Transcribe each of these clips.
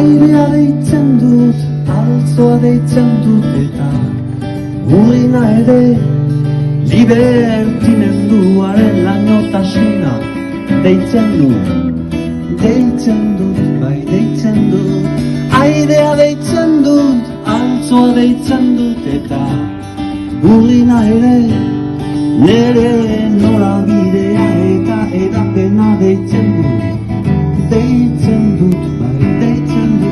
Airea deitzen dut, altzoa deitzen dut eta urrina ere libertimenduaren lainotasuna deitzen dut, bai deitzen dut. Airea deitzen dut, altzoa deitzen dut eta urrina ere nere norabidea eta edapena deitzen dut, bai deitzen dut.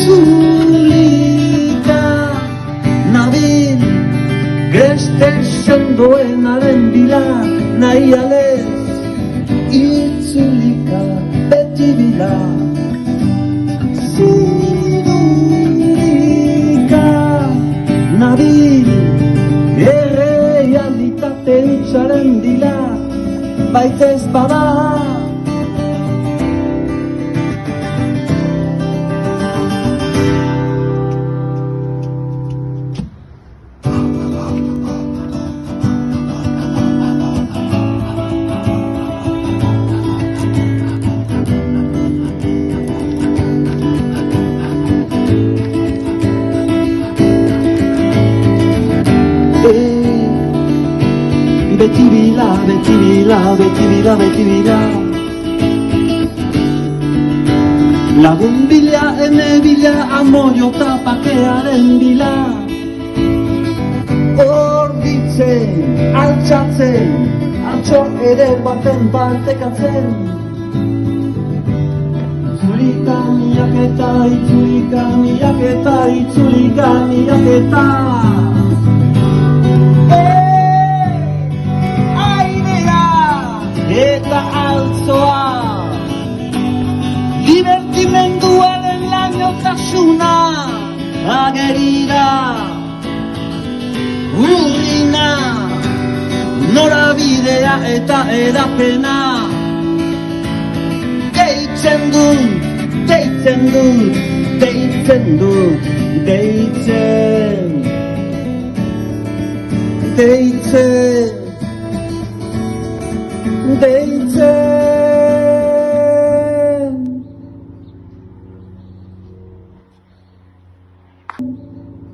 Itzulika nabil greste sendoenaren bila nahi alez, itzulika beti bila. Zirulika nabil errealitate hutsaren dila baitez bada. Beti bila, beti bila, beti bila, beti bila. Lagun bila, ene bila, amoio eta pakearen bila. Orditzen, altxatzen, altxo ere baten partekatzen. Itzulika miaketa, itzulika miaketa, itzulika miaketa. Eta altzoa libertimenduaren lainotasuna agerira, urrina norabidea eta edapena deitzen dut, deitzen dut, deitzen dut, deitzen, deitzen, deitzen.